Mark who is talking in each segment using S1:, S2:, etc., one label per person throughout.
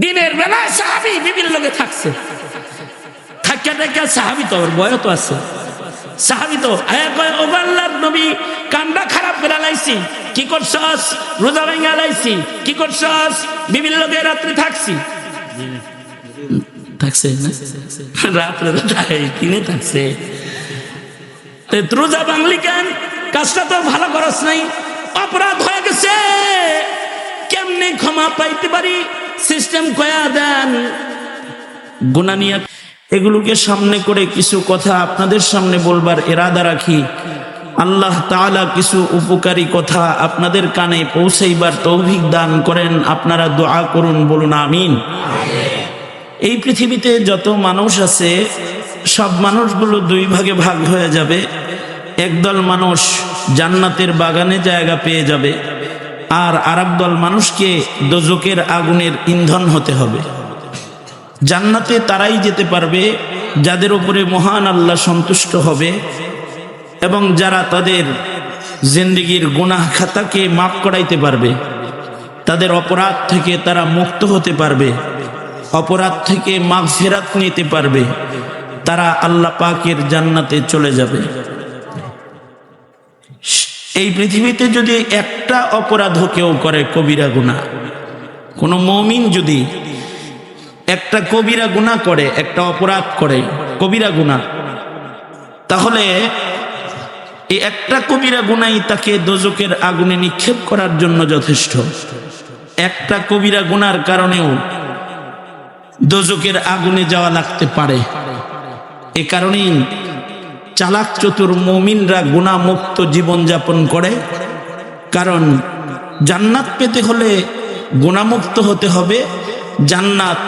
S1: দিনের বেলায় সাহাবী বিবির লগে থাকছে, থাকা দেখা সাহাবী তো ওর বয়স তো আছে, সাহাবী তো আল্লাহর নবী কান্ডা খারাপ করে লাইছি, কি করছস? রোজা ভেঙে লাইছি, কি করছস? বিবির লগে রাত্রি থাকছি, থাকছে না রাত্রে কিনে থাকছে, রোজা বাংলি কেন? কাজটা তো ভালো করস নাই, অপরাধ হয়ে গেছে, কেমনে ক্ষমা পাইতে পারি? সিস্টেম কয়া দেন। গুনাহ নিয়ে এগুলোকে সামনে করে কিছু কথা আপনাদের সামনে বলবার ইরাদা রাখি। আল্লাহ তাআলা কিছু উপকারী কথা আপনাদের কানে পৌঁছাইবার তৌফিক দান করেন। আপনারা দোয়া করুন, বলুন আমিন। এই পৃথিবীতে যত মানুষ আছে সব মানুষগুলো দুই ভাগে ভাগ হয়ে যাবে। একদল মানুষ জান্নাতের বাগানে জায়গা পেয়ে যাবে, আর আরেক দল মানুষকে দোজখের আগুনের ইন্ধন হতে হবে। জান্নাতে তারাই যেতে পারবে যাদের উপরে মহান আল্লাহ সন্তুষ্ট হবে এবং যারা তাদের জিন্দেগির গুনাহ খাতাকে মাফ করাইতে পারবে, তাদের অপরাধ থেকে তারা মুক্ত হতে পারবে, অপরাধ থেকে মাগফিরাত নিতে পারবে, তারা আল্লাহ পাকের জান্নাতে চলে যাবে। এই পৃথিবীতে যদি একটা অপরাধ কেউ করে, কবিরা গুনাহ, কোন মুমিন যদি একটা কবিরা গুনাহ করে, একটা অপরাধ করে কবিরা গুনাহ, তাহলে এই একটা কবিরা গুনাহই তাকে দোজখের আগুনে নিক্ষেপ করার জন্য যথেষ্ট। একটা কবিরা গুনার কারণেও দোজখের আগুনে যাওয়া লাগতে পারে। এ কারণেই চালাক চতুর মুমিনরা গুনাহ মুক্ত জীবন যাপন করে, কারণ জান্নাত পেতে হলে গুনাহ মুক্ত হতে হবে। জান্নাত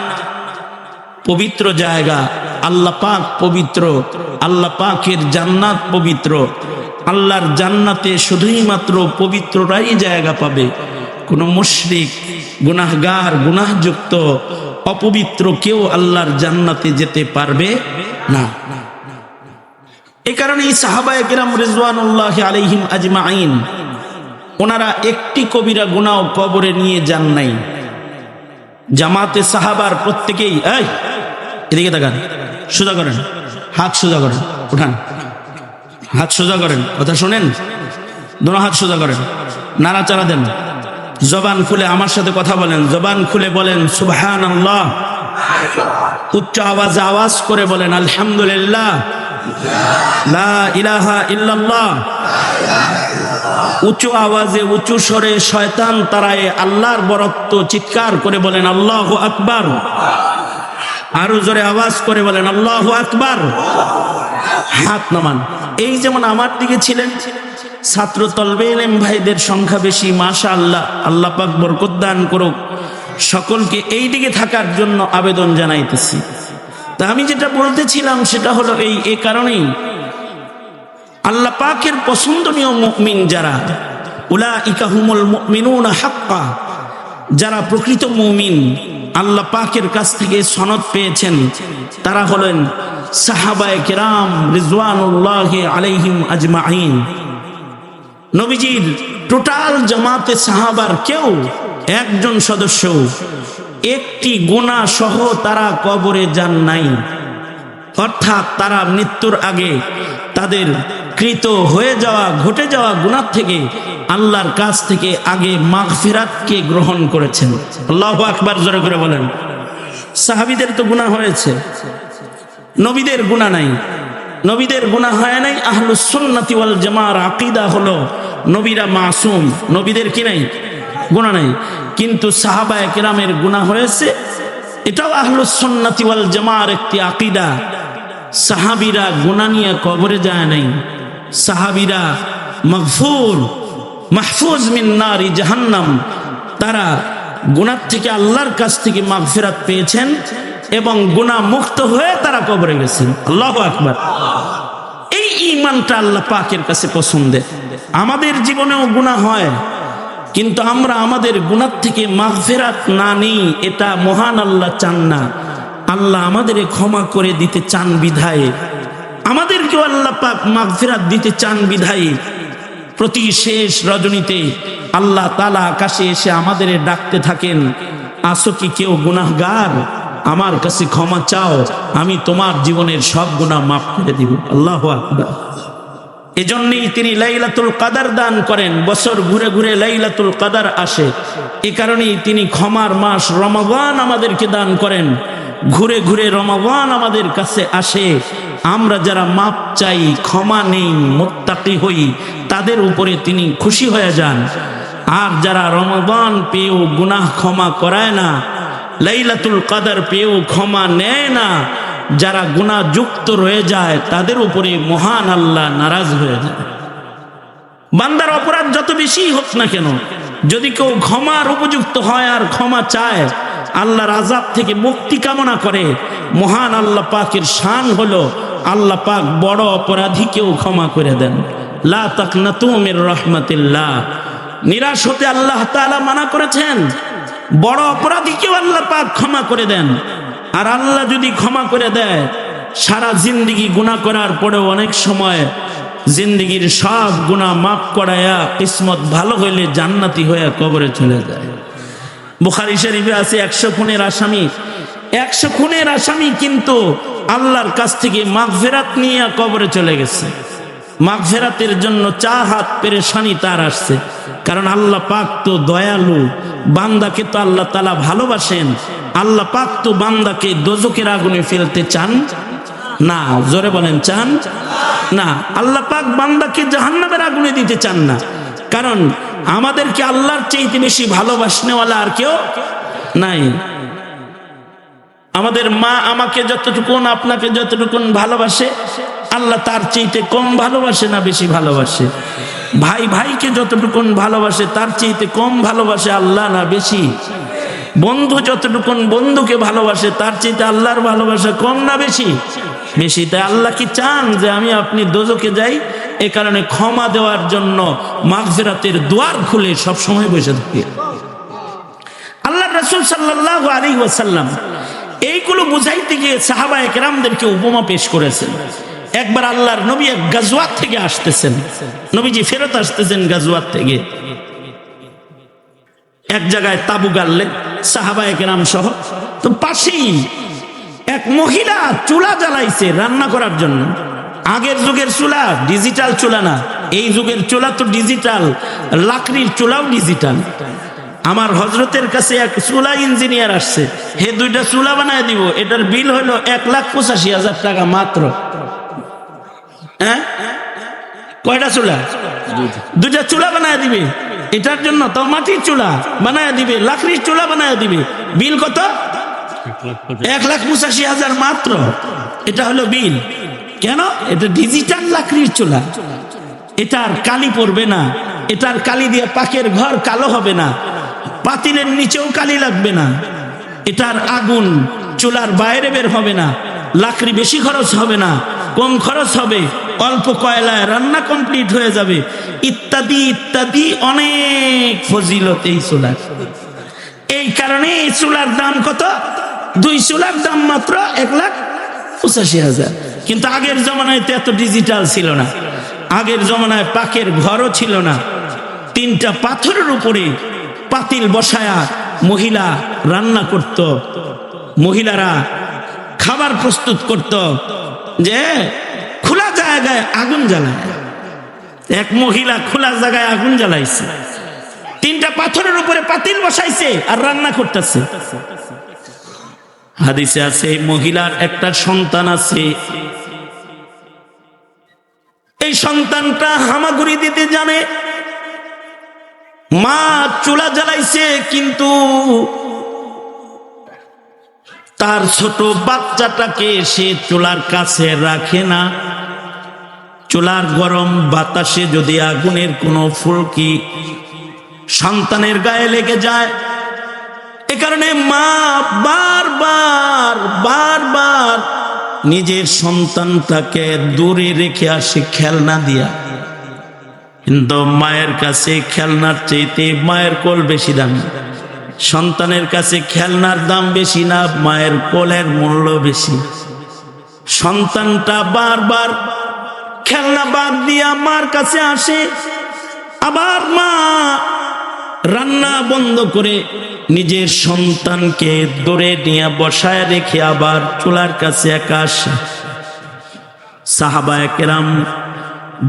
S1: পবিত্র জায়গা, আল্লাহ পাক পবিত্র, আল্লাহ পাকের জান্নাত পবিত্র। আল্লাহর জান্নাতে শুধুই মাত্র পবিত্ররাই জায়গা পাবে। কোনো মুশরিক, গুনাহগার, গুনাহযুক্ত, অপবিত্র কেউ আল্লাহর জান্নাতে যেতে পারবে না। এই কারণে সাহাবায়ে কেরাম রিজওয়ানুল্লাহি আলাইহিম আজমাইন ওনারা একটি কবিরা গুনাহ কবরে নিয়ে যান নাই। জামাতে সাহাবার প্রত্যেকেই, এই এদিকে তাকান, সোজা করেন, হাত সোজা করেন, উঠান, হাত সোজা করেন, কথা শোনেন, দোনো হাত সোজা করেন, নাড়াচাড়া দেন, জবান খুলে আমার সাথে কথা বলেন, জবান খুলে বলেন সুবহানাল্লাহ, উচ্চ আওয়াজে আওয়াজ করে বলেন আলহামদুলিল্লাহ, লা ইলাহা ইল্লাল্লাহ। উঁচু আওয়াজে উঁচু স্বরে শয়তান তারায় আল্লাহর বরত্ব চিৎকার করে বলেন আল্লাহু আকবার। আরো জোরে আওয়াজ করে বলেন আল্লাহু আকবার। হাত নামান। এই যেমন আমার দিকে ছিলেন, ছাত্র তলবে ইলম ভাইদের সংখ্যা বেশি, মাশাআল্লাহ, আল্লাহ পাক বরকত দান করুক। সকলকে এই দিকে থাকার জন্য আবেদন জানাইতেছি। তা আমি যেটা বলতেছিলাম সেটা হলো এই কারণেই আল্লাহ পাকের পছন্দনীয় মুমিন যারা, উলাইকা হুমুল মুমিনুনা হাক্কা, যারা প্রকৃত মুমিন, আল্লাহ পাকের কাছ থেকে সনদ পেয়েছেন, তারা হলেন সাহাবায়ে কেরাম রিজওয়ানুল্লাহি আলাইহিম আজমাইন। নবীজির টোটাল জামাতে সাহাবার কেউ একজন সদস্য একটি গুনাহ সহ তারা কবরে যান নাই। অর্থাৎ তারা মৃত্যুর আগে তাদের কৃত হয়ে যাওয়া, ঘটে যাওয়া গুনাহ থেকে আল্লাহর কাছ থেকে আগে মাগফিরাতকে গ্রহণ করেছেন। আল্লাহু আকবার, জোরে করে বলেন। সাহাবীদের তো গুনাহ হয়েছে, নবীদের গুনাহ নাই। নবীদের গুনাহ হয় নাই। আহলুস সুন্নাতি ওয়াল জামার আকীদা হলো নবীরা মাসুম, নবীদের কি নাই, গুনাহ নাই। কিন্তু সাহাবায়ে কেরামের গুনাহ হয়েছে, এটাও আহলুস সুন্নাতি ওয়াল জামার একটি আকীদা। সাহাবীরা গুনাহ নিয়ে কবরে যায় নাই। সাহাবীরা মাগফুর মাহফুজ মিন নারি জাহান্নাম, তারা গুনাহ থেকে আল্লাহর কাছ থেকে মাগফিরাত পেয়েছেন এবং গুনাহ মুক্ত হয়ে তারা কবরে গেছেন। আল্লাহু আকবার। এই ঈমানটা আল্লাহ পাকের কাছে পছন্দের। আমাদের জীবনেও গুনাহ হয়, কিন্তু আমরা আমাদের গুনাহ থেকে মাগফিরাত না নিই, এটা মহান আল্লাহ চান না। আল্লাহ আমাদের ক্ষমা করে দিতে চান বিধায়, আমাদেরকেও আল্লাহ পাক মাগফিরাত দিতে চান বিধায় প্রতি শেষ রজনীতে আল্লাহ তাআলা আকাশে এসে আমাদের ডাকতে থাকেন, আসো কি কেউ গুনাহগার? আমার কাছে ক্ষমা চাও, আমি তোমার জীবনের সব গুনাহ মাফ করে দিব। আল্লাহু আকবার। এজন্যই তিনি লাইলাতুল কদর দান করেন। বছর ঘুরে ঘুরে লাইলাতুল কদর আসে, এ কারণেই তিনি ক্ষমার মাস রমাদান আমাদেরকে দান করেন। ঘুরে ঘুরে রমাদান আমাদের কাছে আসে। আমরা যারা মাপ চাই, ক্ষমা নেই, মুত্তাকি হই, তাদের উপরে তিনি খুশি হয়ে যান। আর যারা রমাদান পেয়েও গুনাহ ক্ষমা করায় না, লাইলাতুল কদর পেয়েও ক্ষমা নেয় না, যারা গুনাহ যুক্ত রয়ে যায়, তাদের উপরে মহান আল্লাহ নারাজ হয়ে যায়। বান্দার অপরাধ যত বেশি হোক না কেন, যদি কেউ ক্ষমার উপযুক্ত হয় আর ক্ষমা চায়, আল্লাহর আযাব থেকে মুক্তি কামনা করে, মহান আল্লাহ পাকের শান হলো আল্লাহ পাক বড় অপরাধীকেও ক্ষমা করে দেন। লা তাকনাতু মির রাহমাতিল্লাহ। নিরাশ হতে আল্লাহ তাআলা মানা করেছেন। বড় অপরাধীকেও আল্লাহ পাক ক্ষমা করে দেন। আর আল্লাহ যদি ক্ষমা করে দেয়, সারা জিন্দেগি গুনাহ করার পরেও অনেক সময় জিন্দেগির সব গুনাহ মাফ করায়া কিসমত ভালো হইলে জান্নাতি হয়ে কবরে চলে যায়। বুখারী শরীফে আছে 100 খুনের আসামি, 100 খুনের আসামি কিন্তু আল্লাহর কাছ থেকে মাগফিরাত নিয়ে কবরে চলে গেছে। মাগফিরাতের জন্য চাহাত পেরেশানি তার আসছে, কারণ আল্লাহ পাক তো দয়ালু। বান্দাকে তো আল্লাহ তাআলা ভালোবাসেন। আল্লাহ পাক তো বান্দাকে দোজখের আগুনে ফেলতে চান না। জোরে বলেন, চান না? আল্লাহ পাক বান্দাকে জাহান্নামের আগুনে দিতে চান না, কারণ আমাদেরকে আল্লাহর চাইতে বেশি ভালোবাসনেওয়ালা আর কেউ নাই। আমাদের মা আমাকে যতটুকুন, আপনাকে যতটুকুন ভালোবাসে, আল্লাহ তার চাইতে কম ভালোবাসে না বেশি ভালোবাসে? ভাই ভাইকে যতটুকুন ভালোবাসে, তার চাইতে কম ভালোবাসে আল্লাহ না বেশি? বন্ধু যতটুকুন বন্ধুকে ভালোবাসে, তার চাইতে আল্লাহর ভালোবাসা কম না বেশি? বেশি। তাই আল্লাহ কি চান যে আমি আপনি দোজখে যাই? এ কারণে ক্ষমা দেওয়ার জন্য মাগফিরাতের দুয়ার খুলে সব সময় বসে থাকে। আল্লাহর রাসূল সাল্লাল্লাহু আলাইহি ওয়াসাল্লাম এইগুলো বুঝাইতে গিয়ে সাহাবায়ে কেরামদেরকে উপমা পেশ করেছেন। একবার আল্লাহর নবী এক গাজওয়াত থেকে আসতেছেন, নবীজি ফেরত আসতেছেন গাজওয়াত থেকে। এক জায়গায় তাবু গাড়লেন সাহাবায়ে কেরাম সহ। তো পাশেই এক মহিলা চুলা জ্বালাইছে রান্না করার জন্য। আগের যুগের চুলা, ডিজিটাল চুলা না, এই যুগের চুলা তো ডিজিটাল, লাকড়ির চুলাও ডিজিটাল। আমার হযরতের কাছে এক চুলা ইঞ্জিনিয়ার আসছে, হে 2টা চুলা বানায় দিব, এটার বিল হলো 1,85,000 টাকা মাত্র। হ্যাঁ, কয়টা চুলা? 2টা চুলা বানায় দিবে এটার জন্য। তো মাটির চুলা বানায় দিবে, লাকড়ির চুলা বানায় দিবে, বিল কত? 1,85,000 মাত্র। এটা হলো বিল। কেন? এটা ডিজিটাল লাকড়ির চুলা, এটার কালি পড়বে না, এটার কালি দিয়ে পাকের ঘর কালো হবে না, পাতিলের নিচেও কালি লাগবে না, এটার আগুন চুলার বাইরে বের হবে না, লাকড়ি বেশি খরচ হবে না, কম খরচ হবে, অল্প কয়লায় রান্না কমপ্লিট হয়ে যাবে, ইত্যাদি ইত্যাদি অনেক ফজিলত এই চুলার। এই কারণে এই চুলার দাম কত? 2 চুলার দাম মাত্র 1,85,000। কিন্তু আগের জমানায় তো এত ডিজিটাল ছিল না। আগের জমানায় পাকের ঘরও ছিল না। 3টা পাথরের উপরে পাতিল বসায়া মহিলা রান্না করত, মহিলারা খাবার প্রস্তুত করত, যে খোলা জায়গায় আগুন জ্বালায়। এক মহিলা খোলা জায়গায় আগুন জ্বালাইছে, 3টা পাথরের উপরে পাতিল বসাইছে আর রান্না করতেছে। হাদিসে আছে এই মহিলার একটা সন্তান আছে, এই সন্তানটা হামাগুড়ি দিতে জানে। মা চুলা জ্বালাইছে, কিন্তু তার ছোট বাচ্চাটাকে সে চুলার কাছে রাখে না। চুলার গরম বাতাসে যদি আগুনের কোনো ফুলকি সন্তানের গায়ে লেগে যায়, এ কারণে মা বারবার বারবার নিজের সন্তানটাকে দূরে রেখে আসে খেলনা দিয়া। কিন্তু মায়ের কাছে খেলনার চাইতে মায়ের কোল বেশি দাম। সন্তানের কাছে খেলনার দাম বেশি না, মায়ের কোলের মূল্য বেশি। সন্তানটা বারবার খেলনা বাদ দিয়া মার কাছে আসে, আবার মা রান্না বন্ধ করে নিজের সন্তানকে দূরে নিয়ে বসায় রেখে আবার চুলার কাছে একা আসে। সাহাবায়ে কেরাম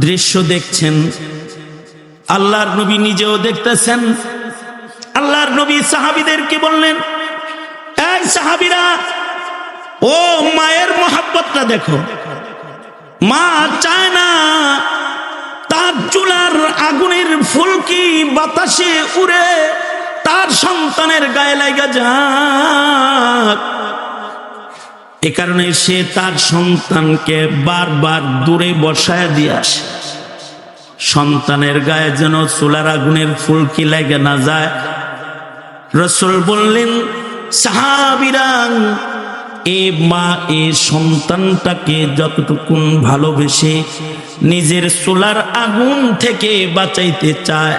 S1: দৃশ্য দেখছেন, আল্লাহর নবী নিজেও দেখতেছেন। আল্লাহর নবী সাহাবীদেরকে বললেন, এই সাহাবীরা, ও মায়ের মহব্বতটা দেখো। মা চায় না তার চুলার আগুনের ফুলকি বাতাসে উড়ে তার সন্তানের গায়ে লাগা যাক। এ কারণে সে তার সন্তানকে বারবার দূরে বসায় দিয়ে আসে, সন্তানের গায়ে যেন চুলার আগুনের ফুলকি লেগে না যায়। রাসূল বললেন, সাহাবীরা, এ মা এ সন্তানটাকে যতটুকুন ভালোবেসে নিজের চুলার আগুন থেকে বাঁচাইতে চায়,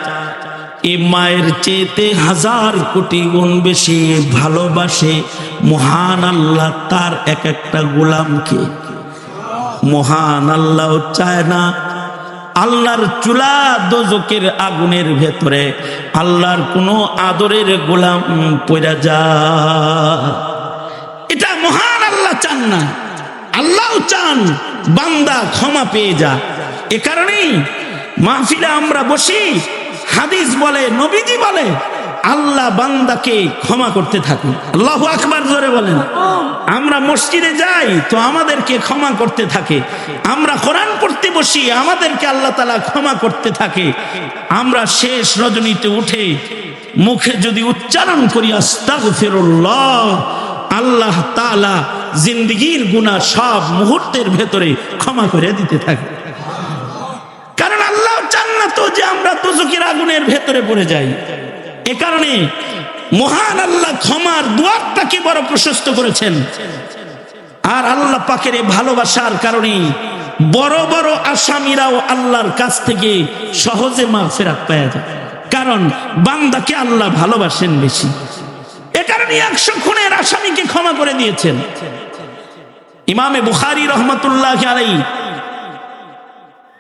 S1: এ মায়ের চেয়েতে 1000 কোটি গুণ বেশি ভালোবাসে মহান আল্লাহ তার এক একটা গোলামকে। মহান আল্লাহ চায় না আল্লাহর চুলা দোজকের আগুনের ভেতরে আল্লাহর কোনো আদরের গোলাম পড়া যায়। এটা মহান আল্লাহ চান না। আল্লাহ চান বান্দা ক্ষমা পেয়ে যা। এ কারণেই মাহফিলে আমরা বসি, হাদিস বলে, নবীজি বলে, আল্লাহ বান্দাকে ক্ষমা করতে থাকে। আল্লাহু আকবার জোরে বলেন। আমরা মসজিদে যাই তো আমাদেরকে ক্ষমা করতে থাকে। আমরা কোরআন পড়তে বসি, আমাদেরকে আল্লাহ তাআলা ক্ষমা করতে থাকে। আমরা শেষ রজনীতে উঠে মুখে যদি উচ্চারণ করি আস্তাগফিরুল্লাহ, আল্লাহ তাআলা জিন্দেগীর গুনাহ সব মুহূর্তের ভেতরে ক্ষমা করে দিতে থাকে। কারণ আল্লাহ চান না তো যে আমরা দোজখের আগুনের ভেতরে পড়ে যাই। এ কারণে মহান আল্লাহ ক্ষমার দুয়ারটাকে বড় প্রশস্ত করেছেন। আর আল্লাহ পাকের ভালোবাসার কারণে বড় বড় আসামিরাও আল্লাহর কাছ থেকে সহজে মাগফিরাত পাওয়া যায়, কারণ বান্দাকে আল্লাহ ভালোবাসেন বেশি। এ কারণে 100 খুনের আসামিকে ক্ষমা করে দিয়েছেন। ইমামে বুখারী রহমাতুল্লাহি আলাইহি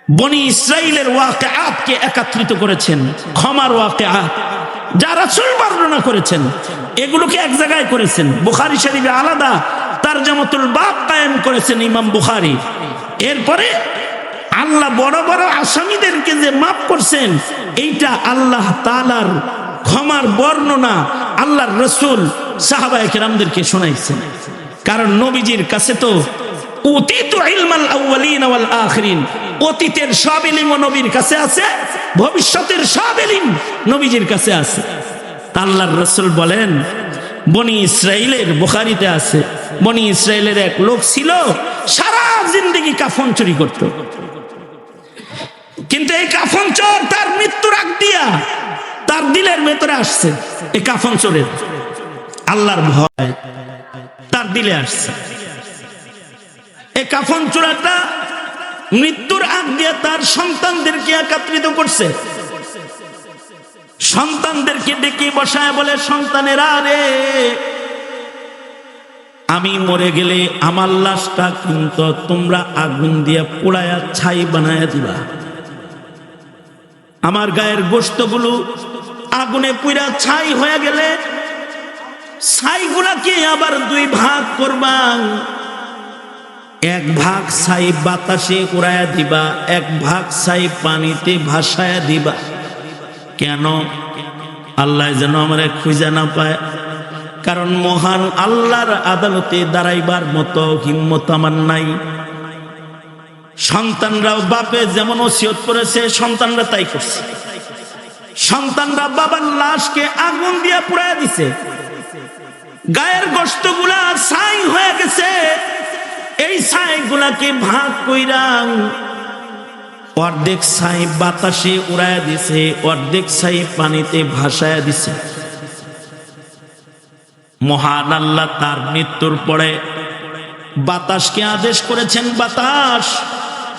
S1: বনি ইসরাইলের ওয়াকিআতকে একত্রিত করেছেন, ক্ষমার ওয়াকিআত যা রাসূল বর্ণনা করেছেন, এগুলোকে এক জায়গায় করেছেন। বুখারী শরীফে আলাদা তারজামাতুল বাব কায়েম করেছেন ইমাম বুখারী। এরপরে আল্লাহ বড় বড় আসামিদেরকে যে মাফ করছেন, এইটা আল্লাহ তাআলার ক্ষমার বর্ণনা আল্লাহর রাসূল সাহাবায়ে কেরামদেরকে শোনাইছেন। কারণ নবীজির কাছে তো উতিতু ইলমাল আউয়ালিন ওয়াল আখিরিন, অতীতের সব ইলম নবীর কাছে আছে, ভবিষ্যতের সব ইলম নবীজির কাছে আছে। আল্লাহর রাসূল বলেন, বনি ইসরাইলের, বুখারীতে আছে, বনি ইসরাইলের এক লোক ছিল, সারা জিন্দেগি কাফন চুরি করত। কিন্তু এই কাফন চোর তার মৃত্যুর আগ দিয়া তার দিলের ভেতরে আসছে, এই কাফন চোরের আল্লাহর ভয় তার দিলে আসছে। এই কাফন চোরাটা মৃত্যুর আগ দিয়ে তার সন্তানদেরকে একত্রিত করছে। সন্তানদেরকে ডেকে বসায় বলে, সন্তানেরা রে, আমি মরে গেলে আমার লাশটা কিন্তু তোমরা আগুন দিয়ে পোড়ায়া ছাই বানায়া দিবা। আমার গায়ের গোশতগুলো আগুনে পুড়া ছাই হয়ে গেলে ছাইগুলাকে আবার 2 ভাগ করবা। 1 ভাগ ছাই বাতাসে উড়ায়া দিবা, 1 ভাগ ছাই পানিতে ভাসায়া দিবা। কেন? আল্লাহ যেন আমারে খুঁজে না পায়। কারণ মহান আল্লাহর আদালতে দাঁড়াইবার মতো হিম্মত আমার নাই। সন্তানরাও বাপে যেমন ওসিয়ত করেছে, সন্তানরা তাই করছে। সন্তানরা বাবার লাশকে আগুন দিয়ে পুড়াইয়া দিছে, গায়ের গোশতগুলা ছাই হয়ে গেছে। এই ছাইগুলাকে ভাগ কইরা অর্ধেক ছাই বাতাসে উড়াইয়া দিছে, অর্ধেক ছাই পানিতে ভাসায়া দিছে। মহান আল্লাহ তার মৃত্যুর পরে বাতাসকে আদেশ করেছেন, বাতাস,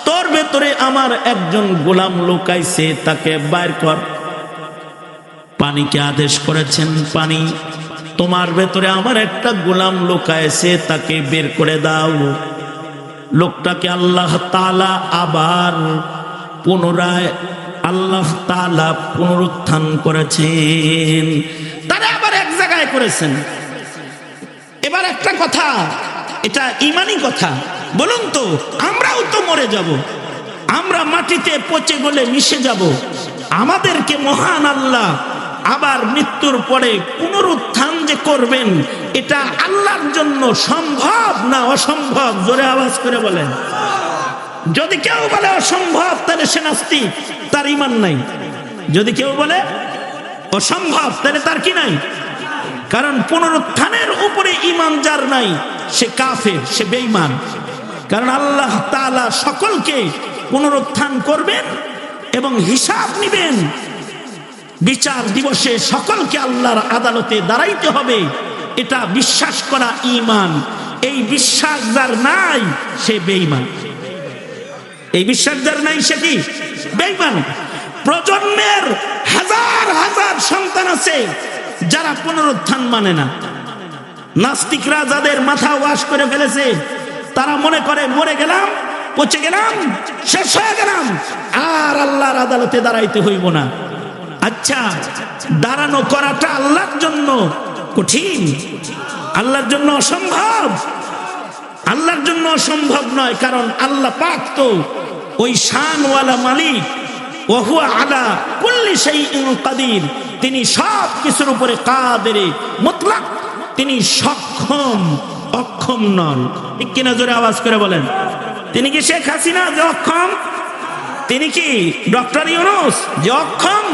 S1: তোর ভেতরে আমার একজন গোলাম লুকাইছে, তাকে বাইর কর। পানিকে আদেশ করেছেন, পানি, তোমার ভেতরে আমার একটা গোলাম লুকাইছে, তাকে বের করে দাও। লোকটাকে আল্লাহ তাআলা আবার পুনরায় আল্লাহ তাআলা পুনরুত্থান করেছেন, তারা আবার এক জায়গায় করেছেন। এবার একটা কথা, এটা ঈমানি কথা, বলুন তো আমরাও তো মরে যাব, আমরা মাটিতে পচে গলে মিশে যাব, আমাদেরকে মহান আল্লাহ আবার মৃত্যুর পরে পুনরুত্থান যে করবেন, এটা আল্লাহর জন্য সম্ভব না অসম্ভব? জোরে আওয়াজ করে বলেন। যদি কেউ বলে অসম্ভব তাহলে সে নাস্তিক, তার ঈমান নাই। যদি কেউ বলে অসম্ভব তাহলে তার কি নাই? কারণ পুনরুত্থানের উপরে ঈমান যার নাই সে কাফের, সে বেঈমান। কারণ আল্লাহ তাআলা সকলকে পুনরুত্থান করবেন এবং হিসাব নিবেন। বিচার দিবসে সকলকে আল্লাহর আদালতে দাঁড়াইতে হবে, এটা বিশ্বাস করা ঈমান। এই বিশ্বাস যার নাই সে বেঈমান। এই বিশ্বাস যার নাই সে কি? বেঈমান। প্রজন্মের হাজার হাজার সন্তান আছে যারা পুনরুত্থান মানে না। নাস্তিকরা যাদের মাথা ওয়াশ করে ফেলেছে, তারা মনে করে মরে গেলাম, পচে গেলাম, শেষ হয়ে গেলাম, আর আল্লাহর আদালতে দাঁড়াইতে হইব না। আচ্ছা, দাঁড়ানো করাটা আল্লাহর জন্য কঠিন, আল্লাহর জন্য অসম্ভব? আল্লাহর জন্য অসম্ভব নয়, কারণ আল্লাহ পাক তো ওই শানওয়ালা মালিক, ওয়া হুয়া আলা কুল্লি শাইইন কাদির। তিনি সব কিছুর উপরে কাদের মুতলাক, তিনি সক্ষম, অক্ষম নন। ঠিক কিনা? জোরে আওয়াজ করে বলেন। তিনি কি শেখ হাসিনা যে অক্ষম? তিনি কি ডক্টর ইউনূস যে অক্ষম?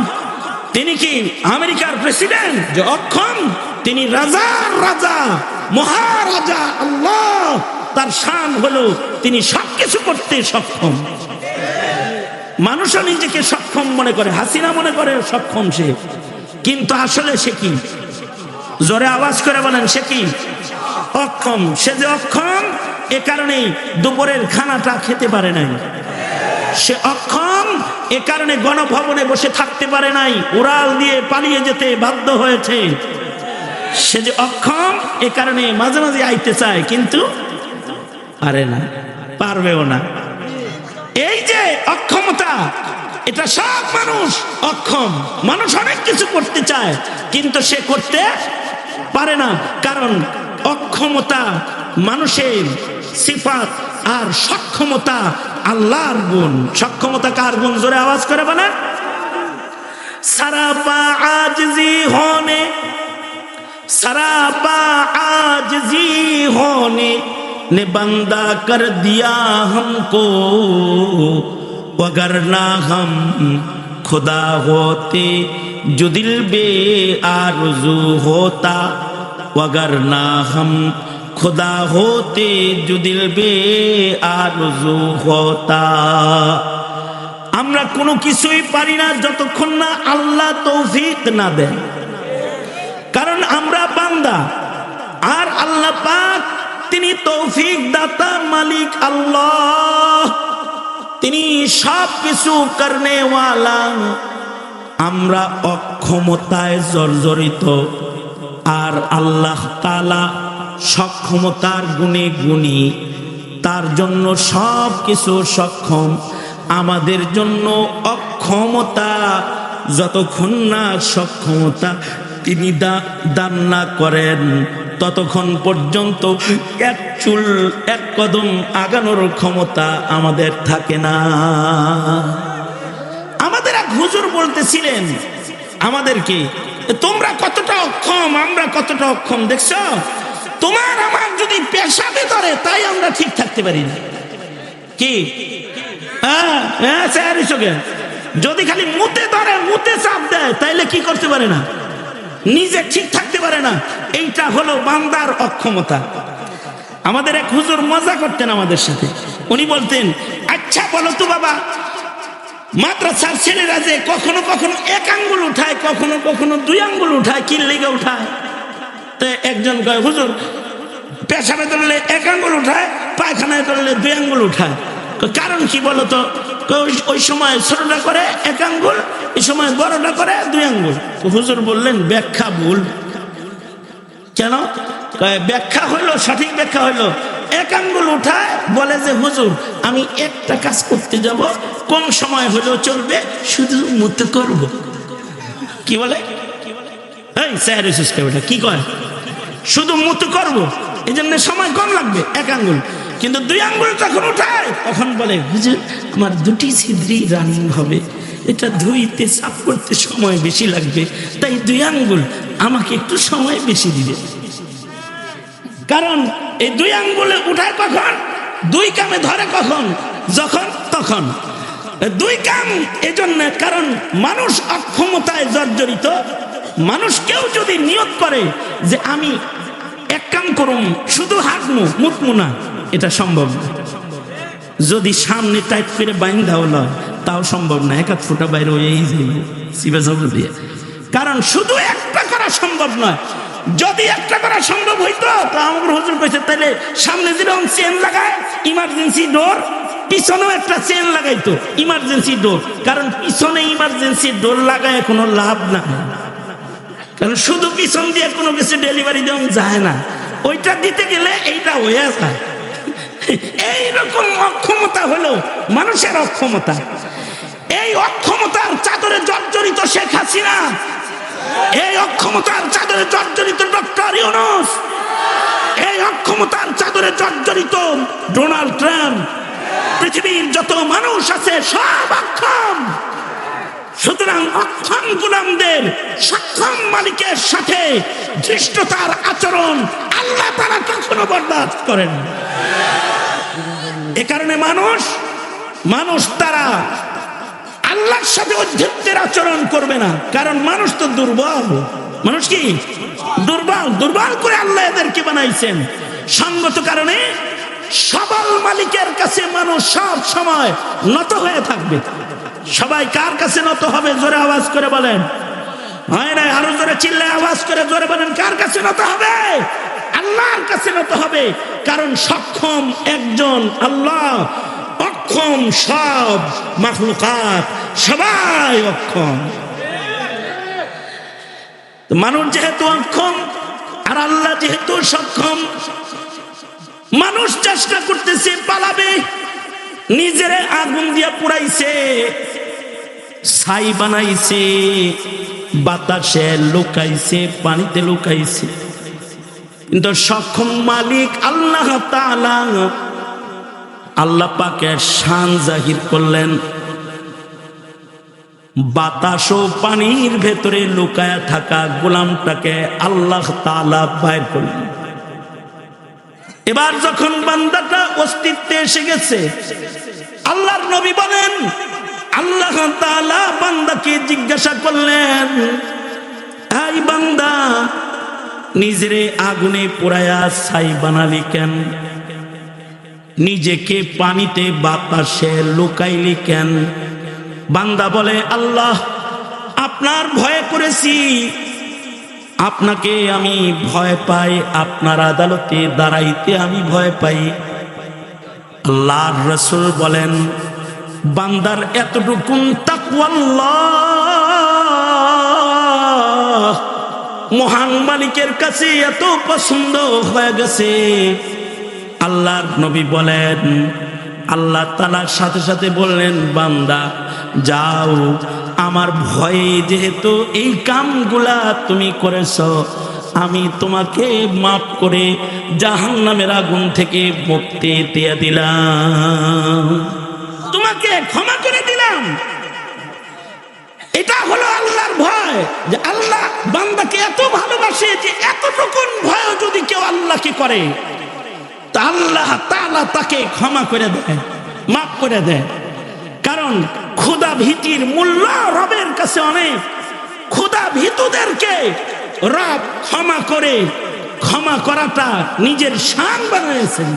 S1: তিনি কি আমেরিকার প্রেসিডেন্ট যে অক্ষম? তিনি রাজার রাজা, মহারাজা আল্লাহ। তার শান হলো তিনি সবকিছু করতে সক্ষম। মানুষও নিজেকে সক্ষম মনে করে, হাসিনা মনে করে সক্ষম সে, কিন্তু আসলে সে কি? জোরে আওয়াজ করে বলেন, সে কি? অক্ষম। সে যে অক্ষম, এ কারণেই দুপুরের খানাটা খেতে পারে নাই। সে অক্ষম, এ কারণে গণভবনে বসে থাকতে পারে নাই, উড়াল দিয়ে পালিয়ে যেতে বাধ্য হয়েছে। সে যে অক্ষম, এ কারণে মাঝে মাঝে আইতে চায় কিন্তু পারে না, পারবেও না। এই যে অক্ষমতা, এটা সব মানুষ অক্ষম। মানুষ অনেক কিছু করতে চায় কিন্তু সে করতে পারে না, কারণ অক্ষমতা মানুষের সিফাত আর সক্ষমতা আল্লাহর গুণ। সক্ষমতা কার গুণ? জোরে আওয়াজ করে বলেন। সরাপা আজজি হোনে, सरापा आजिज़ी होने ने बंदा कर दिया हमको, वगरना हम खुदा होते जो दिल बे आरज़ू होता, वगरना हम खुदा होते जो दिल बे आरज़ू होता। আমরা কোনো কিছুই পারি না যতক্ষণ না আল্লাহ তৌফিক না দেন, কারণ আমরা বান্দা আর আল্লাহ পাক তিনি তৌফিক দাতা মালিক আল্লাহ, তিনি সব কিছু করনে ওয়ালা। আমরা অক্ষমতায় জর্জরিত আর আল্লাহ তাআলা সক্ষমতার গুণে গুণী, তার জন্য সব কিছু সক্ষম। আমাদের জন্য অক্ষমতা, যতক্ষণ না সক্ষমতা তিনি দান না করেন ততক্ষণ পর্যন্ত এক চুল এক কদম আগানোর ক্ষমতা আমাদের থাকে না। আমাদের এক হুজুর বলতেছিলেন আমাদেরকে, তোমরা কতটা অক্ষম, আমরা কতটা অক্ষম। দেখছো, তোমার আমার যদি পেশাবে ধরে তাই আমরা ঠিক থাকতে পারি না। কি যদি খালি মুতে ধরে, মুতে চাপ দেয়, তাইলে কি করতে পারে না, নিজে ঠিক থাকতে পারে না। এইটা হলো বান্দার অক্ষমতা। আমাদের এক হুজুর মজা করতেন আমাদের সাথে। উনি বলতেন, আচ্ছা বলো তো বাবা, মাদ্রাসার ছেলেরা যে কখনো কখনো এক আঙ্গুল উঠায়, কখনো কখনো দুই আঙ্গুল উঠায়, কি লেগে উঠায়? তো একজন কয়, হুজুর পেশাবে ধরলে এক আঙ্গুল উঠায়, পায়খানায় ধরলে দুই আঙ্গুল উঠায়, কারণ কি বলো তো? ওই সময় ছোটটা করে এক আঙ্গুল, এই সময় বড়টা করে দুই আঙ্গুল। হুজুর বললেন, ব্যাখ্যা ভুল। কেন? ব্যাখ্যা হইলো, সঠিক ব্যাখ্যা হইলো এক আঙ্গুল উঠায় বলে যে হুজুর আমি একটা কাজ করতে যাব, কম সময় হলেও চলবে, শুধু মুতে করব। কি বলে? এই স্যার বেটা কি কয়? শুধু মুতে করব, এই জন্য সময় কম লাগবে, এক আঙ্গুল। কিন্তু দুই আঙ্গুল যখন উঠায় তখন বলে হুজুর আমার দুটি ছিদ্রি রানিং হবে, এটা ধুইতে সাফ করতে সময় বেশি লাগবে, তাই দুই আঙ্গুল আমাকে একটু সময় বেশি দিবে। কারণ এই দুই আঙ্গুলে উঠায় কখন? দুই কামে ধরে কখন? যখন তখন। দুই কাম এই জন্য, কারণ মানুষ অক্ষমতায় জর্জরিত। মানুষ কেউ যদি নিয়ত করে যে আমি এক কাম করুম, শুধু হাঁটমু মুতমু না, এটা সম্ভব না। যদি সামনে টাইট করে বাইন্ধা হলো তাও সম্ভব না, এক হাত ফুটা বাইরে হয়েই যাইব সিবা জবর দিয়ে। কারণ শুধু একটা করা সম্ভব নয়। যদি একটা করা সম্ভব হইতো তা আমার হুজুর কইছে তাহলে সামনে যেরকম চেন লাগায় ইমার্জেন্সি ডোর, পিছনেও একটা চেন লাগাইতো ইমার্জেন্সি ডোর। কারণ পিছনে ইমার্জেন্সি ডোর লাগায় কোনো লাভ না, কারণ শুধু পিছন দিয়ে কোনো কিছু ডেলিভারি দেওয়া যায় না, ওইটা দিতে গেলে এইটা হয়ে যায়। এইরকম অক্ষমতা হলো মানুষের অক্ষমতা। এই অক্ষমতার চাদরে জর্জরিত শেখ হাসিনা, এই অক্ষমতার চাদরে জর্জরিত ডক্টর ইউনূস, এই অক্ষমতার চাদরে জর্জরিত ডোনাল্ড ট্রাম্প। পৃথিবীর যত মানুষ আছে সব অক্ষম। সুতরাং অক্ষম গোলামদের সক্ষম মালিকের সাথে ধৃষ্টতার আচরণ আল্লাহ তাআলা কখনো বরদাস্ত করেন। এ কারণে মানুষ তারা আল্লাহর সাথে অধ্যক্ষের আচরণ করবে না, কারণ মানুষ তো দুর্বল। মানুষ কি দুর্বল করে আল্লাহ এদেরকে বানাইছেন। সঙ্গত কারণে সবল মালিকের কাছে মানুষ সব সময় নত হয়ে থাকবে। সবাই কার কাছে নত হবে? জোরে আওয়াজ করে বলেন। হয় না? আরো জোরে চিল্লায় আওয়াজ করে জোরে বলেন, কার কাছে নত হবে? আল্লাহর কাছে নত হবে। কারণ সক্ষম একজন আল্লাহ, অক্ষম সব মাখলুকাত, সবাই অক্ষম। মানুষ যেহেতু অক্ষম আর আল্লাহ যেহেতু সক্ষম, মানুষ চেষ্টা করতেছে পালাবে, নিজের আগুন দিয়ে পুড়াইছে, ছাই বানাইছে, বাতাসে লুকাইছে, পানিতে লুকাইছে। কিন্তু সক্ষম মালিক আল্লাহ তাআলা, আল্লাহ পাকের শান জাহির করলেন। বাতাস ও পানির ভেতরে লুকায়া থাকা গোলামটাকে আল্লাহ তাআলা বাইর করলেন। এবার যখন বান্দাটা অস্তিত্বে এসে গেছে, আল্লাহর নবী বলেন আল্লাহ তাআলা বান্দাকে জিজ্ঞাসা করলেন, এই বান্দা নিজেরে আগুনে পোড়ায়া ছাই বানালি কেন? নিজেকে পানিতে বাতাসে লুকাইলি কেন? বান্দা বলে, আল্লাহ আপনার ভয় করেছি, আপনাকে আমি ভয় পাই, আপনার আদালতে দাঁড়াইতে আমি ভয় পাই। আল্লাহর রাসূল বলেন, বান্দার এতটুকুন তাকওয়াল্লাহ মহান মালিকের কাছে এত পছন্দ হয়ে গেছে। আল্লাহর নবী বলেন, আল্লাহ তাআলার সাথে সাথে বললেন, বান্দা যাও, আমার ভয়ে যেহেতু এই কামগুলা তুমি করেছো, আমি তোমাকে মাফ করে জাহান্নামের আগুন থেকে মুক্তি দিয়ে দিলাম, তোমাকে ক্ষমা করে দিলাম। এটা হলো আল্লাহর ভয়, যে আল্লাহ বান্দাকে এত ভালোবাসে যে এতটুকুন ভয় যদি কেউ আল্লাহকে করে তা আল্লাহ তাআলা তাকে ক্ষমা করে দেয়, মাফ করে দেয়। কারণ খোদা ভীতির মূল্য রবের কাছে অনেক। খোদা ভীতুদেরকে রব ক্ষমা করে, ক্ষমা করাটা নিজের শান বানিয়েছেন।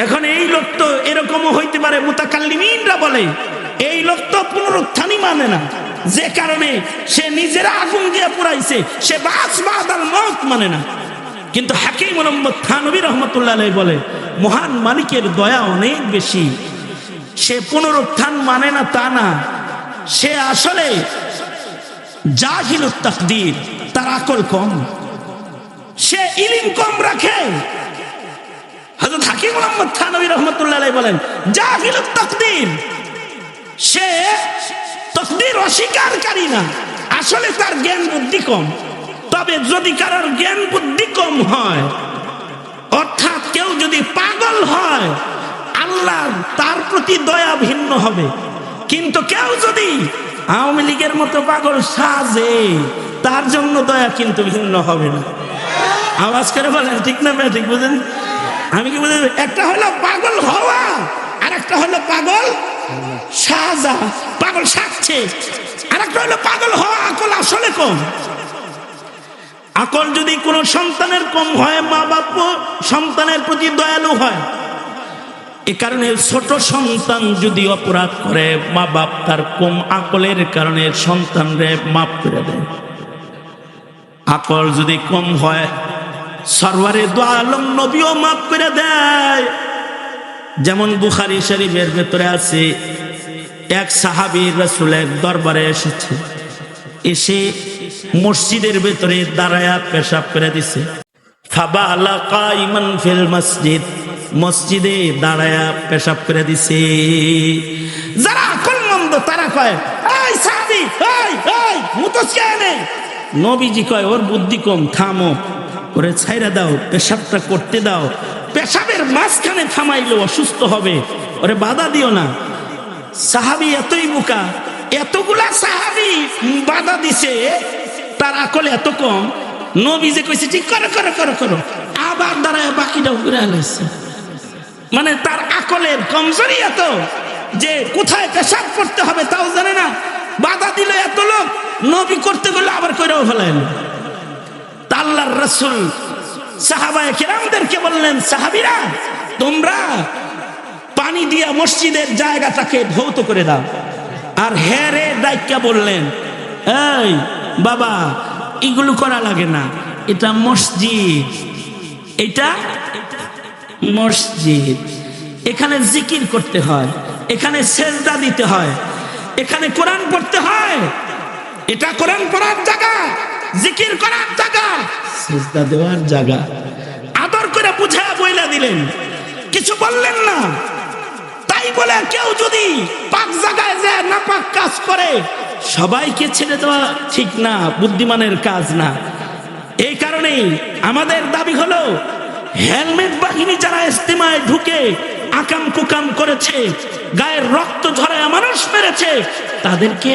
S1: এখন এই লোক তো এরকমও হইতে পারে, মুতাকাল্লিমিনরা বলে এই লোক তো পুনরুত্থানই মানে না, যে কারণে সে নিজের আগুন দিয়ে পুরাইছে, সে বাস বাদাল মওত মানে না। কিন্তু হাকিম মোহাম্মদ থানভী রহমতুল্লাহ আলাইহি বলে, মহান মালিকের দয়া অনেক বেশি, সে পুনরুত্থান মানে না তা না, সে আসলে জাহিলুত তাকদীর, তার আকল কম, সে ইলম কম রাখে। মুহাম্মদ থানভী রহমাতুল্লাহ আলাইহি বলেন, জাহিলুত তাকদীর, সে তাকদীর অস্বীকারী না, আসলে তার জ্ঞান বুদ্ধি কম। তবে যদি কারোর জ্ঞান বুদ্ধি কম হয়, অর্থাৎ কেউ যদি পাগল হয়, আল্লাহ তার প্রতি দয়া ভিন্ন হবে। কিন্তু কেউ যদি আওয়ামী লীগের মতো পাগল সাজে, তার জন্য দয়া কিন্তু ভিন্ন হবে না। আওয়াজ করে বলেন ঠিক না ঠিক বুঝেন? আমি কি বুঝেন? একটা হলো পাগল হওয়া, আর একটা হলো পাগল সাজা, পাগল সাজছে। আর একটা হলো পাগল হওয়া, আকল আসলে কম। আকল যদি কোনো সন্তানের কম হয়, মা বাপ সন্তানের প্রতি দয়ালু হয়। এ কারণে ছোট সন্তান যদি অপরাধ করে, মা বাপ তার কম আকলের কারণে সন্তানরে মাফ করে দেয়। আকল যদি কম হয়, সরওয়ারে দু আলম নবীও মাফ করে দেয়। যেমন বুখারী শরীফের ভেতরে আছে, এক সাহাবী রাসূলের দরবারে এসেছে, এসে মসজিদের ভেতরে দাঁড়ায়া পেশাব করে দিছে। ফাবালা কাইমান ফিল মসজিদ, মসজিদে দাঁড়ায়া পেশাব করে দিছে। যারা আকলমন্দ তারা কয়, এই সাহাবী, এই মুতসিয়ানে। নবীজি কয়, ওর বুদ্ধি কম, থামো, ওরে ছাইরা দাও, পেশাবটা করতে দাও। পেশাবের মাঝখানে থামাইলে অসুস্থ হবে, ওরে বাধা দিও না। সাহাবী এতই বোকা, এতগুলা সাহাবী বাধা দিছে, তার আকল এত কম। নবী যে কইছে ঠিক করো করো করো করো, আবার দাঁড়ায় বাকিটাও করে আলাইছে। মানে তার আকলের কমজোরি এত যে কোথায় পেশাব করতে হবে তাও জানে না। বাধা দিল এত লোক, নবী করতে গেলে আবার কইরাও ফেলাইল। আল্লাহর রাসূল সাহাবায়ে কেরামদেরকে বললেন, সাহাবীরা তোমরা পানি দিয়া মসজিদের জায়গাটাকে ধৌত করে দাও। আর হেরে ডাইকা বললেন, এই বাবা, এগুলো করা লাগে না, এটা মসজিদ, এটা মসজিদ, এখানে জিকির করতে হয়, এখানে সেজদা দিতে হয়, এখানে কোরআন পড়তে হয়, এটা কোরআন পড়ার জায়গা, জিকির করার জায়গা, সেজদা দেওয়ার জায়গা। আদর করে বুঝায়া বইলা দিলেন, কিছু বললেন না। তাই বলে কেউ যদি পাক জায়গায় যায় না পাক কাজ করে, সবাইকে ছেড়ে দেওয়া ঠিক না, বুদ্ধিমানের কাজ না। এই কারণেই আমাদের দাবি হলো, হেলমেট বাহিনী যারা ইস্তেমায় ঢুকে আকাম কুকাম করেছে, গায়ের রক্ত ঝরায় মানুষ মেরেছে, তাদেরকে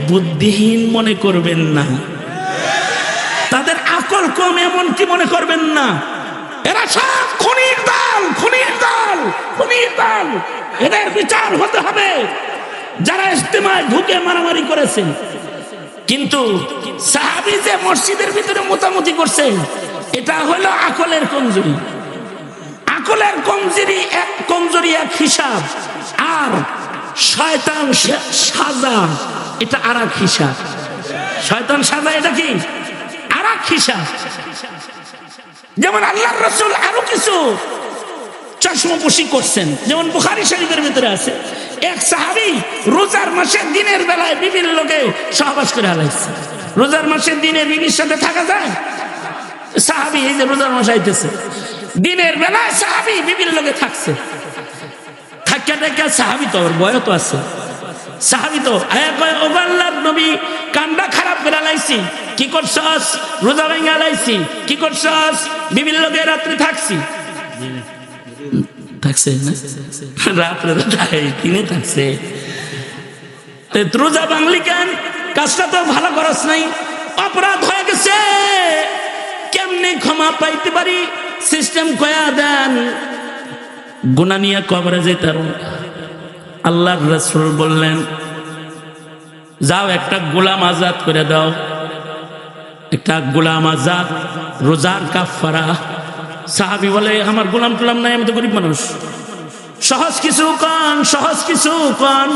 S1: বুদ্ধিহীন মনে করবেন না, তাদের আকল কম এমনটি মনে করবেন না। এরা সব খুনির দল, খুনির দল, খুনির দল। এদের বিচার হতে হবে যারা ইস্তেমায় ঢুকে মারামারি করেছেন। কিন্তু সাহাবী যে মসজিদের ভিতরে মোতামুতি করছে, এটা হলো আকলের কমজোরি। আকলের কমজোরি এক হিসাব, আর শয়তান সাজা এটা আর এক হিসাব। শয়তান সাজা এটা কি আর এক হিসাব। যেমন আল্লাহর রাসূল আরো কিছু চশমপোশি করছেন, যেমন বুখারী শরীফের ভিতরে আছে, এক সাহাবী রোজার মাসে দিনের বেলায় বিবির লোকে সহবাস করে আলাইছে। রোজার মাসে দিনে বিবির সাথে থাকা যায়? সাহাবী এই যে রোজার মাস আইতেছে, দিনের বেলায় সাহাবী বিবির লোকে থাকছে। থাকা টাকা সাহাবী তো ওর বয়স তো আছে, সাহাবী তো আল্লাহর নবী কান্ডা খারাপ করে আলাইছি, কি করছস? রোজা ভেঙে আলাইছি, কি করছস? বিবির লোকে রাত্রি থাকছি। থাকছে না রাত্রে দিনে থাকছে, রোজা ভাঙলি কেন? কাজটা তো ভালো করস নাই, অপরাধ হয়ে গেছে, কেমনে ক্ষমা পাইতে পারি? সিস্টেম কয়া দেন, গুনাহ নিয়ে কবরে যেতাম। আল্লাহর রাসূল বললেন, যাও একটা গোলাম আজাদ করে দাও, একটা গোলাম আজাদ, রোজার কাফারা। সাহাবী বলে, আমার গোলাম টোলাম নাই, আমি তো গরিব মানুষ, সহজ কিছু কন, সহজ কিছু কন।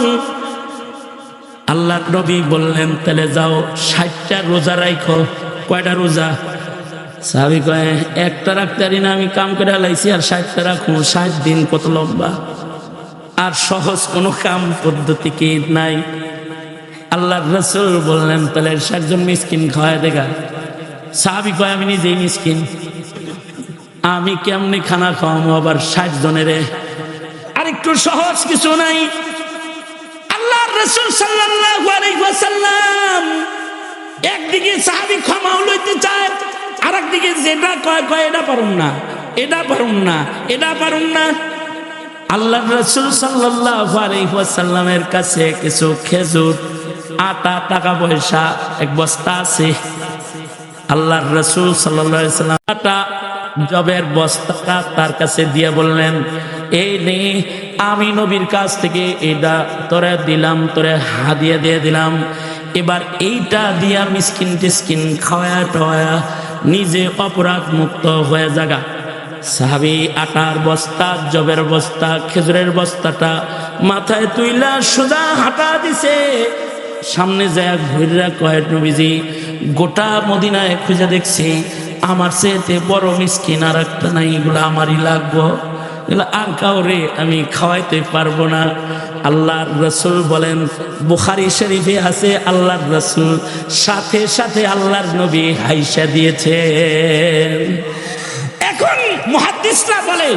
S1: আল্লাহর নবী বললেন, তাহলে যাও 60টা রোজা রাখো। কয়টা রোজা? সাহাবী কয়, একটা রাখতে পারি না, আমি কাম করে লাইছি, আর 60টা রাখুন, 60 দিন কত লম্বা, আর সহজ কোনো কাম পদ্ধতি কি নাই। আল্লাহর রাসূল বললেন, তাহলে 60 জন মিসকিন খাওয়ায় দেখা। সাহাবী কয়, আমি নিজেই মিসকিন, আমি কেমনি খানা খাওয়াবো আবার 60 জনের? আর একটু সহজ কিছু নাই? আল্লাহর রাসূল সাল্লাল্লাহু আলাইহি ওয়াসাল্লাম একদিকে সাহাবী ক্ষমা লইতে চায়, আর একদিকে যেটা কয় এটা পারুম না, এটা পারুম না, এটা পারুম না। আল্লাহর রাসূল সাল্লাল্লাহু আলাইহি ওয়াসাল্লামের কাছে কিছু খেজুর, আটা, টাকা পয়সা 1 বস্তা আছে। আল্লাহর রাসূল সাল্লাল্লাহু আলাইহি ওয়াসাল্লাম আটা জবের বস্তাটা তার কাছে দিয়ে বললেন, এই নে, আমি নবীর কাছ থেকে এটা তোরে দিলাম, তোরে হাদিয়া দিয়ে দিলাম। এবার এইটা দিয়া মিসকিন টিসকিন খাওয়া টাওয়া নিজে অপরাধ মুক্ত হয়ে যাগা। সাহাবী আটার বস্তা, জবের বস্তা, খেজুরের বস্তাটা মাথায় তুইলা সোজা হাঁটা দিছে। সামনে যায় ঘুরে কয়, নবীজি গোটা মদিনায় খুঁজে দেখছি, আমার চেয়েতে বড় মিসকিন আর একটা নাই, এগুলো আমারই লাগবো, এগুলো আর কাউরে আমি খাওয়াইতে পারবো না। আল্লাহর রাসূল বলেন, বুখারী শরীফে আছে, আল্লাহর রাসূল সাথে সাথে আল্লাহর নবী হাইসা দিয়েছেন। এখন মুহাদ্দিসরা বলে,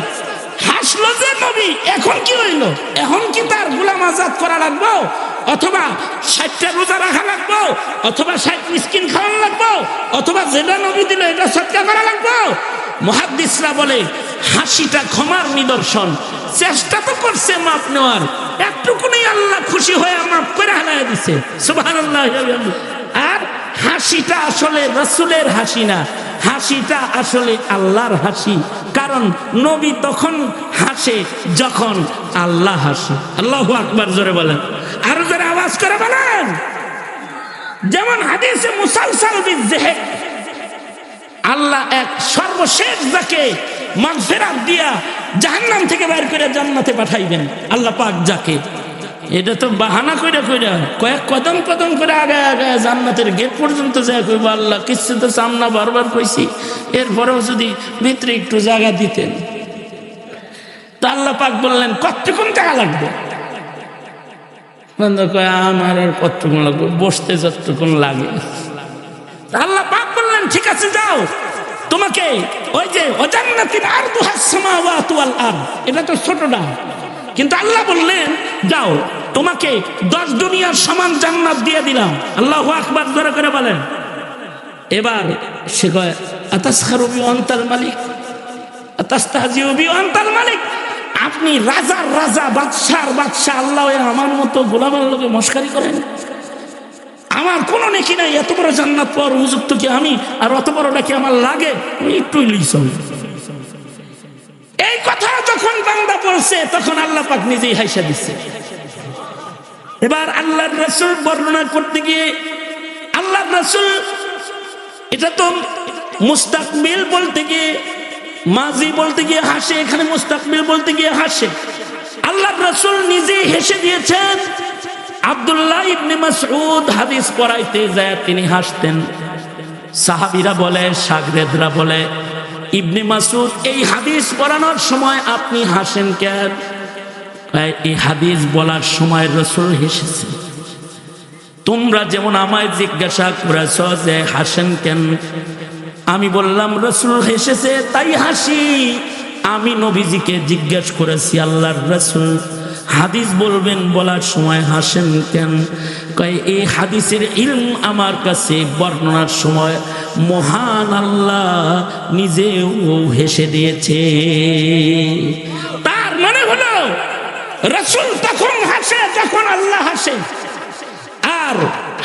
S1: হাসলো যে নবী, এখন কি হইল? এখন কি তার গোলাম আজাদ করা লাগবো, অথবা 60টা রোজা রাখা লাগবো, অথবা 60 মিসকিন খাওয়ানো লাগবো, অথবা যেটা নবী দিল এটা সৎকার করা লাগবো? মুহাদ্দিসরা বলে, হাসিটা ক্ষমার নিদর্শন। চেষ্টা তো করছে মাপ নেওয়ার, একটুকুনি আল্লাহ খুশি হয়ে মাপ করে হালায় দিছে, সুবহানাল্লাহ। আর হাসিটা আসলে রাসূলের হাসি না, হাসিটা আসলে আল্লাহর হাসি। কারণ নবী তখন হাসে যখন আল্লাহ হাসে। আল্লাহু আকবার জোরে বলেন, আরো জোরে আওয়াজ করে বলেন। যেমন হাদিসে মুসালসাল বিযিহক, আল্লাহ এক সর্বশেষ যাকে মাগফিরাত দিয়া জাহান্নাম থেকে বের করে জান্নাতে পাঠাইবেন, আল্লাহ পাক যাকে, এটা তো বাহানা কইরা কইরা কয়েক কদম কদম করে আগে আগে জান্নাতের গেট পর্যন্ত যায় কইব, আল্লাহ কিছু তো সামনা বারবার কইছি, এরপরেও যদি ভিতরে একটু জায়গা দিতেন। তা আল্লাহ পাক বললেন, কতটুকুন টাকা লাগবে? আমার আর কতটুকুন লাগবে, বসতে যতটুকুন লাগে। আল্লাহ পাক বললেন, ঠিক আছে যাও, তোমাকে ওই যে ওয়াজান্নাতিন আরদুহাস সামাওয়াতু ওয়াল আরদ, এটা তো ছোট না, কিন্তু আল্লাহ বললেন যাও, তোমাকে 10 দুনিয়ার সমান জান্নাত দিয়ে দিলাম। আল্লাহু আকবার জোরে করে বলেন। এবার সে কয়, আতাসখারু বি আনতাল মালিক আতাস্তাহজিউ বি আনতাল মালিক, আপনি রাজার রাজা, বাদশার বাদশা, আল্লাহ আমার মতো গোলামের লোকে মস্কারি করেন? আমার কোনো নেকি নাই, এত বড় জান্নাত পাওয়ার উপযুক্ত কি আমি? আর অত বড়টা কি আমার লাগে? একটুই লিস। এই কথা যখন বান্দা বলছে, তখন আল্লাহ পাক নিজেই হাইসা দিচ্ছে। এবার আল্লাহর রাসূল বর্ণনা করতে গিয়ে, আল্লাহর রাসূল এটা তো মুস্তাকবিল বলতে গিয়ে, মাজি বলতে গিয়ে হাসে, এখানে মুস্তাকবিল বলতে গিয়ে হাসে। আল্লাহর রাসূল নিজেই হেসে দিয়েছেন। আব্দুল্লাহ ইবনে মাসউদ হাদিস পড়াইতে যায় তিনি হাসতেন। সাহাবীরা বলে, শাগরেদরা বলে, ইবনে মাসউদ এই হাদিস পড়ানোর সময় আপনি হাসেন কেন? এই হাদিস বলার সময় রাসূল হেসেছেন। তোমরা যেমন আমায় জিজ্ঞাসা করেছ যে হাসেন কেন, আমি বললাম রাসূল হেসেছে তাই হাসি। আমি নবীজিকে জিজ্ঞেস করেছি, আল্লাহর রাসূল হাদিস বলবেন বলার সময় হাসেন কেন? কয় এই হাদিসের ইলম আমার কাছে বর্ণনার সময় মহান আল্লাহ নিজেও হেসে দিয়েছে। তার মানে হলো রাসূল তখন হাসে যখন আল্লাহ হাসে, আর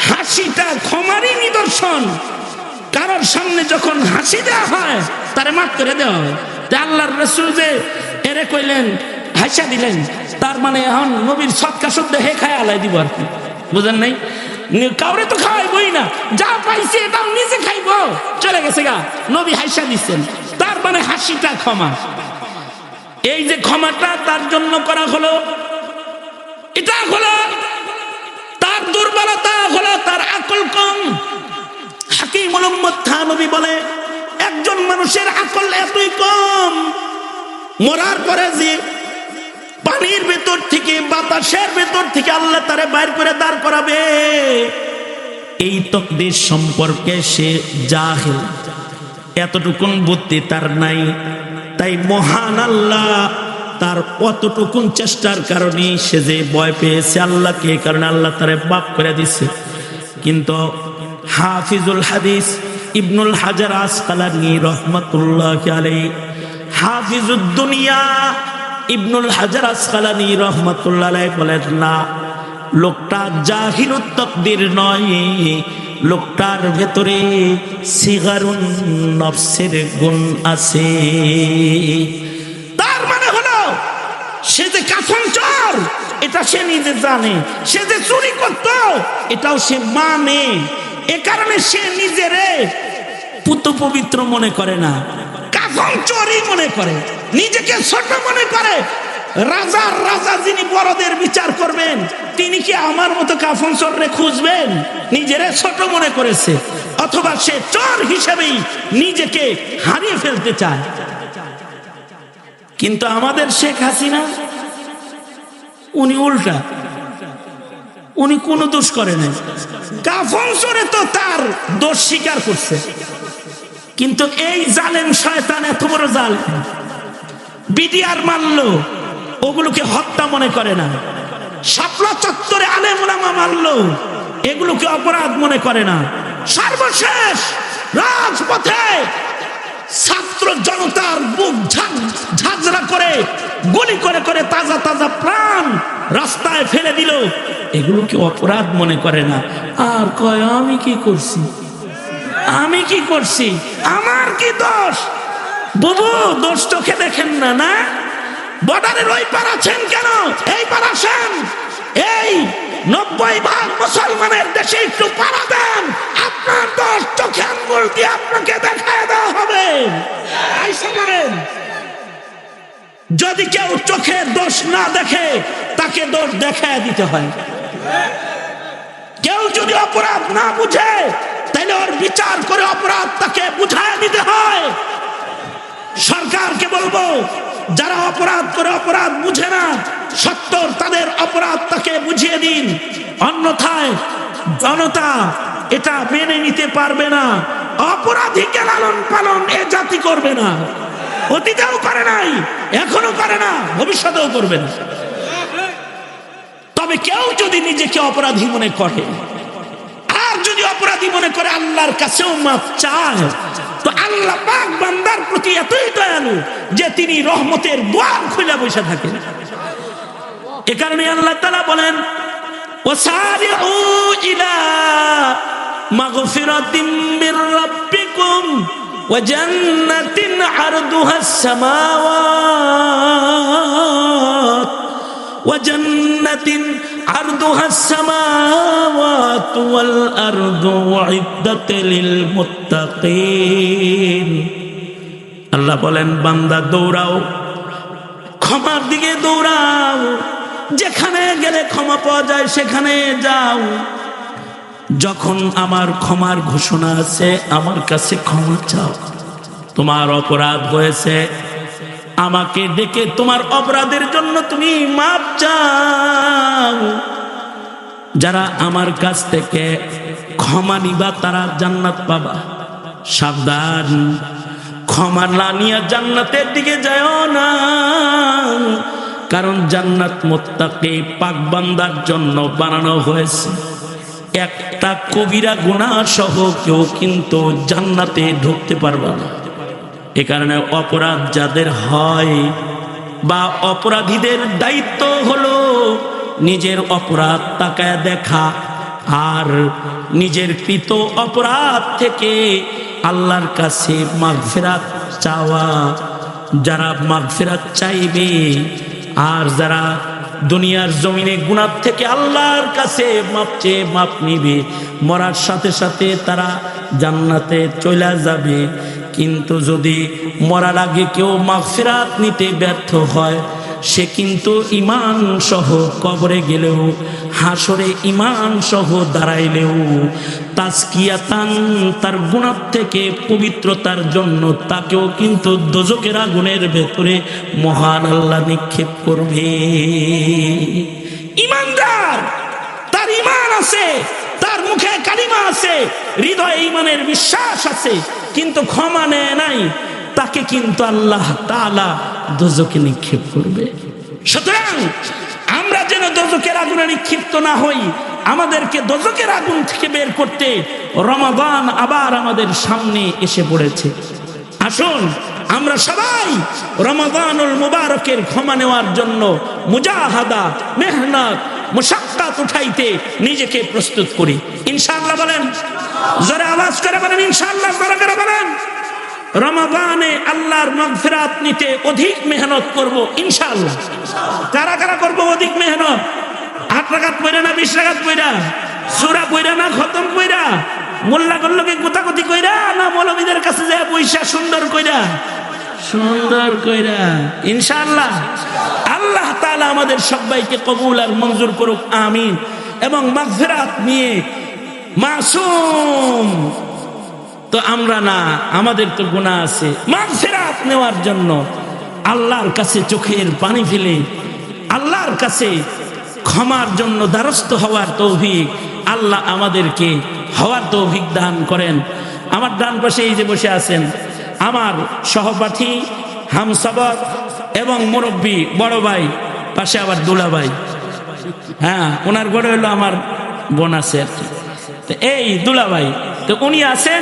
S1: হাসিটা ক্ষমারই নিদর্শন। কারোর সামনে যখন হাসি দেওয়া হয় তারে মাফ করে দেওয়া হয়। আল্লাহর রাসূল যে এরে কইলেন হাসা দিলেন, তার মানে এখন নবীর সৎকা শুদ্ধ হে খায় আলাই দিব আর কি, বুঝেন নাই? কাউরে তো খাওয়াইবই না, যা পাইছে এটাও নিজে খাইব, চলে গেছে গা, নবী হাসা দিচ্ছেন, তার মানে হাসিটা ক্ষমা। এই যে ক্ষমাটা তার জন্য করা হলো, এটা হলো তার দুর্বলতা, হলো তার আকল কম। হাকিমুল উম্মত থানবী বলে, একজন মানুষের আকল এতই কম, মরার পরে যে পানির ভেতর থেকে, বাতাসের ভেতর থেকে আল্লাহ তারে বাইর করে দাঁড় করাবে, এই তাকদীর সম্পর্কে সে জাহেল, এতটুকুন বুদ্ধি তার নাই। তাই মহান আল্লাহ তার কতটুকুন চেষ্টার কারণে সে যে ভয় পেয়েছে আল্লাহকে, কারণে আল্লাহ তারে মাফ করে দিচ্ছে। কিন্তু হাফিজুল হাদিস ইবনুল হাজার আসকালানী রহমাতুল্লাহি আলাইহি, হাফিজুদ দুনিয়া ইবনুল হাজার আসকালানী রহমাতুল্লাহি আলাইহি বলেন, না, লোকটা জাহিলুত তাকদীর নয়, লোকটার ভেতরে সিগারুন নফসের গুণ আছে। তার মানে হলো সে যে কাফন চোর এটা সে নিজে জানে, সে যে চুরি করত এটাও সে মানে, এ কারণে সে নিজেরে পুত পবিত্র মনে করে না, কাফন চোরই মনে করে, নিজেকে ছোট মনে করে। রাজার রাজা যিনি বড়দের বিচার করবেন তিনি কি আমার মতো কাফন চোররে খুঁজবেন? নিজেরে ছোট মনে করেছে, অথবা সে চোর হিসেবেই নিজেকে হারিয়ে ফেলতে চায়। কিন্তু আমাদের শেখ হাসিনা উনি উল্টা, উনি কোনো দোষ করে নাই, কাফন চোরে তো তার দোষ স্বীকার করছে। কিন্তু এই জালেম শয়তান এত বড় জালেম, বিডিআর মারলো ওগুলোকে হত্যা মনে করে না, শাপলা চত্বরে আলেম ওলামা মারলো এগুলোকে অপরাধ মনে করে না, সর্বশেষ রাজপথে ছাত্র জনতার বুক ঝাঁঝরা করে গুলি করে করে তাজা তাজা প্রাণ রাস্তায় ফেলে দিল, এগুলোকে অপরাধ মনে করে না। আর কয় আমি কি করছি, আমি কি করছি, আমার কি দোষ? বুবু দোষ চোখে দেখেন না, না বর্ডারের ওই পার আছেন কেন, এই পার আসেন, এই 90% মুসলমানের দেশে একটু পাড়া দেন, আপনার দোষ চোখে আঙ্গুল দিয়ে আপনাকে দেখায় দেওয়া হবে। যদি কেউ চোখে দোষ না দেখে তাকে দোষ দেখায় দিতে হয়। কেউ যদি অপরাধ না বুঝে তাহলে ওর বিচার করে অপরাধ তাকে বুঝায় দিতে হয়। সরকারকে বলবো, যারা অপরাধ করে অপরাধ বুঝে না, সত্তর তাদের অপরাধ তাকে বুঝিয়ে দিন, অন্যথায় জনতা এটা মেনে নিতে পারবে না। অপরাধীকে লালন পালন এ জাতি করবে না, অতীতেও করে নাই, এখনো করে না, ভবিষ্যতেও করবে না। তবে কেউ যদি নিজেকে অপরাধী মনে করে, আর যদি অপরাধী মনে করে আল্লাহর কাছেও মাপ চায়, তো আল্লাহ পাক বান্দার প্রতি এতই দয়ালু যে তিনি রহমতের দ্বার খুলে বসে থাকেন। এ কারণে আল্লাহ তাআলা বলেন, ওয়াসারিউ ইলা মাগফিরাতিম মির রাব্বিকুম ওয়া জান্নাতিন আরদুহাস সামাওয়াত ওয়া জান্নাতিন আরদুহাস সামাওয়াত ওয়াল আরদু উইদ্দাত লিল মুত্তাকিন। আল্লাহ বলেন, বান্দা দৌড়াও, ক্ষমার দিকে দৌড়াও, যেখানে গেলে ক্ষমা পাওয়া যায় সেখানে যাও। যখন আমার ক্ষমার ঘোষণা আছে আমার কাছে ক্ষমা চাও। তোমার অপরাধ হয়েছে, আমাকে ডেকে তোমার অপরাধের জন্য তুমি মাপ চাও। যারা আমার কাছ থেকে ক্ষমা নিবা তারা জান্নাত পাবা। সাবধান, ক্ষমা না নিয়ে জান্নাতের দিকে যাও না, কারণ জান্নাত মুত্তাকি পাক বান্দার জন্য বানানো হয়েছে। একটা কবিরা গুনাহ সহ কেউ কিন্তু জান্নাতে ঢুকতে পারবে না। এ কারণে অপরাধ যাদের হয় বা অপরাধীদের দায়িত্ব হলো নিজের অপরাধ তাকায় দেখা আর নিজের কৃত অপরাধ থেকে আল্লাহর কাছে মাগফিরাত চাওয়া। যারা মাগফিরাত চাইবে আর যারা দুনিয়ার জমিনে গুনাহ থেকে আল্লাহর কাছে মাপ চেয়ে মাপ নিবে, মরার সাথে সাথে তারা জান্নাতে চলে যাবে। কিন্তু যদি মরার আগে কেউ মাগফিরাত নিতে ব্যর্থ হয়, সে কিন্তু ঈমান সহ কবরে গেলেও হাসরে ঈমান সহ দাঁড়াইলেও তাজকিয়াতান তার গুনাহ থেকে পবিত্রতার জন্য তাকেও কিন্তু দোজখের আগুনের ভেতরে মহান আল্লাহ নিক্ষেপ করবে। ঈমানদার, তার ঈমান আছে, তার মুখে কালিমা আছে, হৃদয়ে ঈমানের বিশ্বাস আছে, কিন্তু ক্ষমা নেয় নাই। তাকে কিন্তু আল্লাহ তাআলা দোজখে নিক্ষেপ করবে। সুতরাং আমরা যেন দোজখের আগুনে নিক্ষিপ্ত না হই, আমাদেরকে দোজখের আগুন থেকে বের করতে রমাদান আবার আমাদের সামনে এসে পড়েছে। আসুন আমরা সবাই রমাদানুল মুবারকের ক্ষমা নেওয়ার জন্য মুজাহাদা, মেহনত, মুশাক্কাত উঠাইতে নিজেকে প্রস্তুত করি। ইনশাআল্লাহ বলেন, জোরে আওয়াজ করে বলেন ইনশাআল্লাহ, জোরে করে বলেন। রমাদানে আল্লাহর মাগফিরাত নিতে অধিক মেহনত করব ইনশাআল্লাহ। কারা কারা করব অধিক মেহনত? 8 রাকাত পড়া না 20 রাকাত পড়া, সূরা পড়া না খতম পড়া, মোল্লা গল্লকে গোতাগতি কইরা না মৌলবীদের কাছে যায় পয়সা সুন্দর কইরা, সুন্দর কইরা ইনশাআল্লাহ। আল্লাহ তাআলা আমাদের সবাইকে কবুল আর মঞ্জুর করুক, আমিন। এবং মাগফিরাত নিয়ে মাসুম তো আমরা না, আমাদের তো গুনাহ আছে। মাগফিরাত নেওয়ার জন্য আল্লাহর কাছে চোখের পানি ফেলে আল্লাহর কাছে ক্ষমার জন্য দ্বারস্থ হওয়ার তৌফিক আল্লাহ আমাদেরকে হওয়ার তৌফিক দান করেন। আমার ডান পাশে এই যে বসে আছেন আমার সহপাঠী, হামসাবক এবং মুরব্বী বড় ভাই, পাশে আবার দুলা ভাই, হ্যাঁ ওনার ঘরে হলো আমার বোন আছে আর কি। তো এই দুলা ভাই তো উনি আছেন,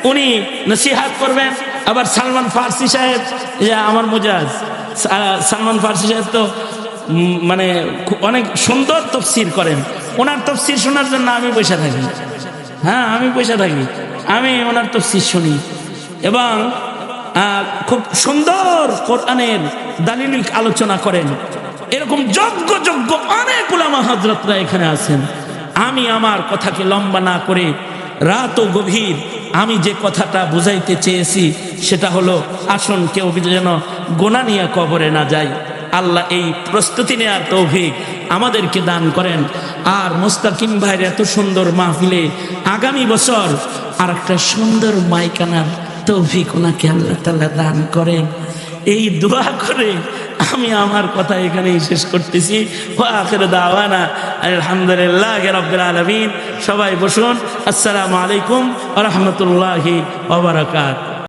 S1: উনি নসিহাত করবেন। আবার সালমান ফার্সি সাহেব, আমার মুজাজ সালমান ফার্সি সাহেব তো মানে অনেক সুন্দর তফসির করেন। ওনার তফসির শোনার জন্য আমি বসে থাকি, হ্যাঁ আমি বসে থাকি, আমি ওনার তফসির শুনি এবং খুব সুন্দর কোরআনের দালিলিক আলোচনা করেন। এরকম যোগ্য যোগ্য অনেক উলামা হযরতরা এখানে আছেন। আমি আমার কথাকে লম্বা না করে রাত ও গভীর আমি যে কথাটা বুঝাইতে চেয়েছি সেটা হলো, আসুন কেউ যেন গোনা নিয়ে কবরে না যায়। আল্লাহ এই প্রস্তুতি নেওয়ার তৌফিক আমাদেরকে দান করেন। আর মুস্তাকিম ভাইয়ের এত সুন্দর মাহফিলে আগামী বছর আর একটা সুন্দর মাইকানার তৌফিক ওনাকে আল্লাহ তাআলা দান করেন। এই দোয়া করে আমি আমার কথা এখানেই শেষ করতেছি। ওয়া আখিরু দাওয়ানা আলহামদুলিল্লাহি রাব্বিল আলামিন। সবাই বসুন। আসসালামু আলাইকুম ওয়া রাহমাতুল্লাহি ওয়া বারাকাতুহু।